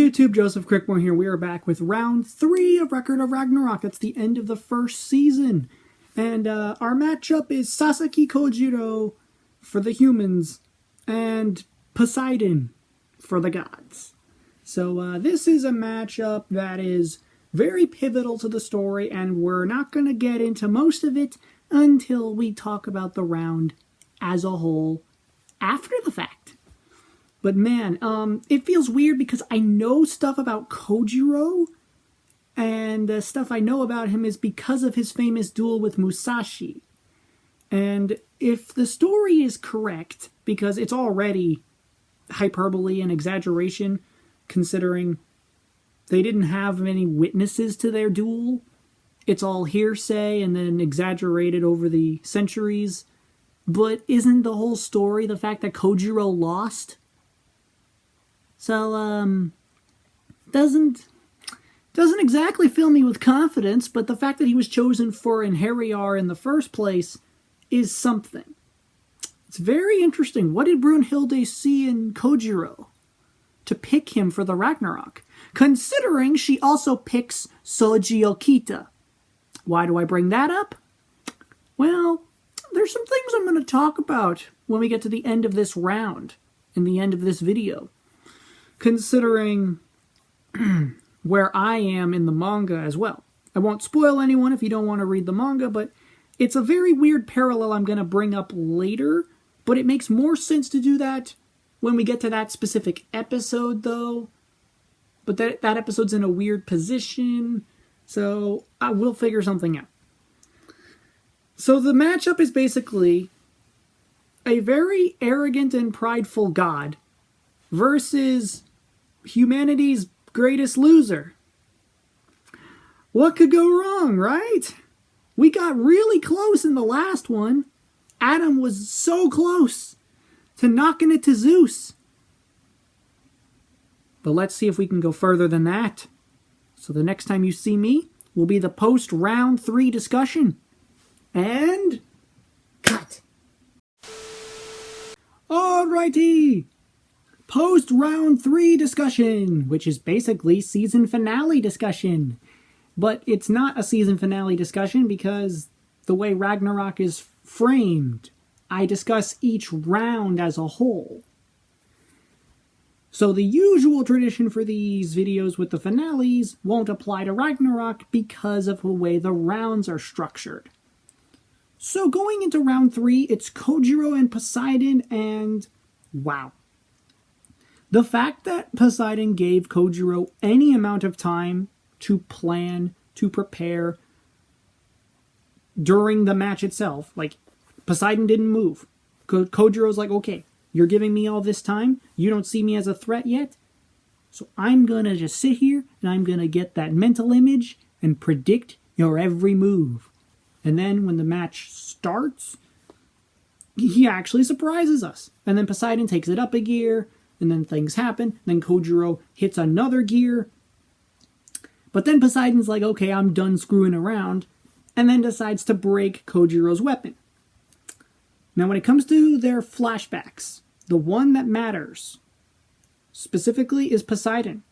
YouTube, Joseph Crickmore here. We are back with round 3 of Record of Ragnarok. That's the end of the first season. And our matchup is Sasaki KOJIRO for the humans and Poseidon for the gods. So this is a matchup that is very pivotal to the story, and we're not going to get into most of it until we talk about the round as a whole after the fact. But man, it feels weird because I know stuff about KOJIRO, and the stuff I know about him is because of his famous duel with Musashi. And if the story is correct, because it's already hyperbole and exaggeration, considering they didn't have many witnesses to their duel, it's all hearsay and then exaggerated over the centuries. But isn't the whole story the fact that KOJIRO lost? So, doesn't exactly fill me with confidence, but the fact that he was chosen for Einherjar in the first place is something. It's very interesting. What did Brunhilde see in KOJIRO to pick him for the Ragnarok? Considering she also picks Soji Okita. Why do I bring that up? Well, there's some things I'm going to talk about when we get to the end of this round, in the end of this video. Considering where I am in the manga as well. I won't spoil anyone if you don't want to read the manga, but it's a very weird parallel I'm going to bring up later, but it makes more sense to do that when we get to that specific episode, though. But that episode's in a weird position, so I will figure something out. So the matchup is basically a very arrogant and prideful god versus humanity's greatest loser. What could go wrong, right? We got really close in the last one. Adam was so close to knocking it to Zeus. But let's see if we can go further than that. So the next time you see me will be the post-round 3 discussion. And cut. Alrighty. Post-round 3 discussion, which is basically season finale discussion. But it's not a season finale discussion because the way Ragnarok is framed, I discuss each round as a whole. So the usual tradition for these videos with the finales won't apply to Ragnarok because of the way the rounds are structured. So going into round 3, it's KOJIRO and Poseidon, and wow. The fact that Poseidon gave KOJIRO any amount of time to plan, to prepare during the match itself, like Poseidon didn't move. KOJIRO's like, okay, you're giving me all this time, you don't see me as a threat yet, so I'm gonna just sit here and I'm gonna get that mental image and predict your every move. And then when the match starts, he actually surprises us. And then Poseidon takes it up a gear, and then things happen. Then KOJIRO hits another gear. But then Poseidon's like, okay, I'm done screwing around. And then decides to break KOJIRO's weapon. Now when it comes to their flashbacks, the one that matters specifically is Poseidon.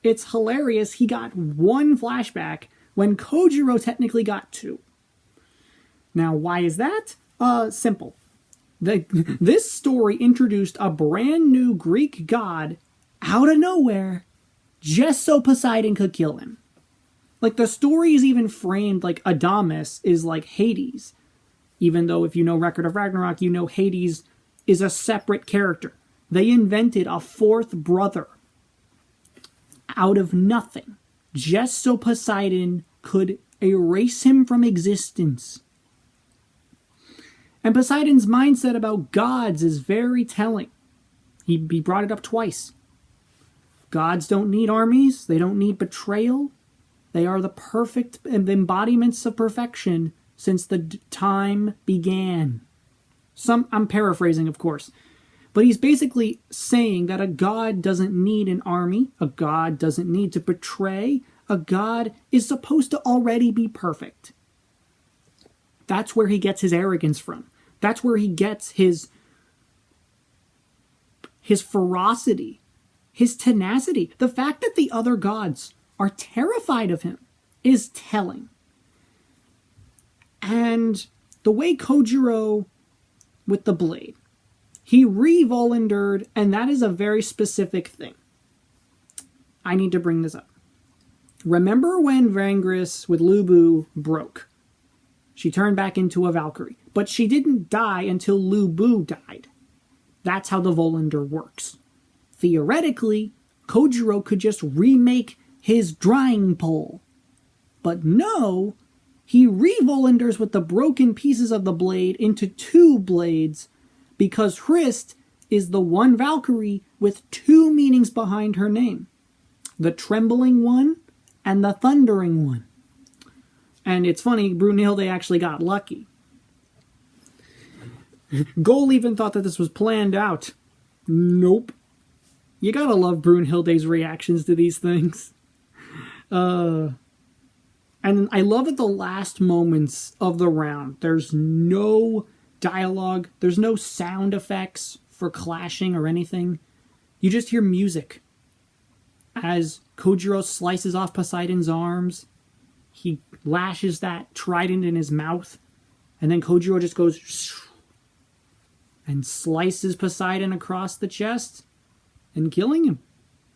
It's hilarious he got one flashback when KOJIRO technically got 2. Now why is that? Simple. This story introduced a brand new Greek god out of nowhere just so Poseidon could kill him. Like, the story is even framed like Adamas is like Hades. Even though if you know Record of Ragnarok, you know Hades is a separate character. They invented a 4th brother out of nothing just so Poseidon could erase him from existence. And Poseidon's mindset about gods is very telling. He brought it up twice. Gods don't need armies. They don't need betrayal. They are the perfect embodiments of perfection since the time began. I'm paraphrasing, of course. But he's basically saying that a god doesn't need an army. A god doesn't need to betray. A god is supposed to already be perfect. That's where he gets his arrogance from. That's where he gets his ferocity his tenacity, the fact that the other gods are terrified of him is telling. And the way Kojiro with the blade, he re-Volandered, and that is a very specific thing. I need to bring this up. Remember when Vangris with Lubu broke? She turned back into a Valkyrie, but she didn't die until Lubu died. That's how the Volander works. Theoretically, Kojiro could just remake his drying pole. But no, he re-Volanders with the broken pieces of the blade into 2 blades because Hrist is the one Valkyrie with 2 meanings behind her name. The trembling one and the thundering one. And it's funny, Brunhilde actually got lucky. Goal even thought that this was planned out. Nope. You gotta love Brunhilde's reactions to these things. And I love at the last moments of the round, there's no dialogue, there's no sound effects for clashing or anything. You just hear music. As Kojiro slices off Poseidon's arms, he lashes that trident in his mouth, and then Kojiro just goes and slices Poseidon across the chest and killing him.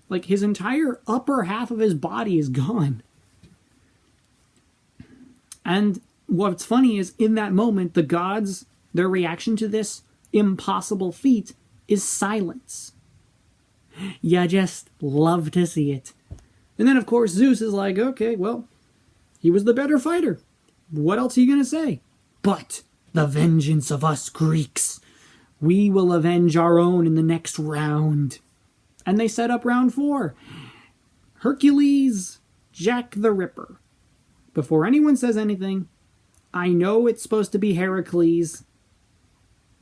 Like, his entire upper half of his body is gone. And what's funny is, in that moment, the gods, their reaction to this impossible feat is silence. You just love to see it. And then, of course, Zeus is like, okay, well, he was the better fighter. What else are you going to say? But the vengeance of us Greeks. We will avenge our own in the next round. And they set up round 4. Hercules, Jack the Ripper. Before anyone says anything, I know it's supposed to be Heracles,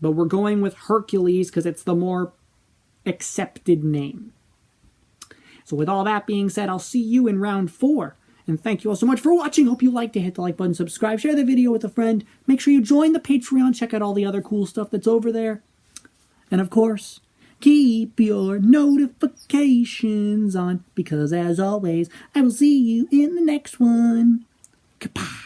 but we're going with Hercules because it's the more accepted name. So with all that being said, I'll see you in round 4. And thank you all so much for watching. Hope you liked it. Hit the like button, subscribe, share the video with a friend. Make sure you join the Patreon. Check out all the other cool stuff that's over there. And of course, keep your notifications on, because as always, I will see you in the next one. Goodbye.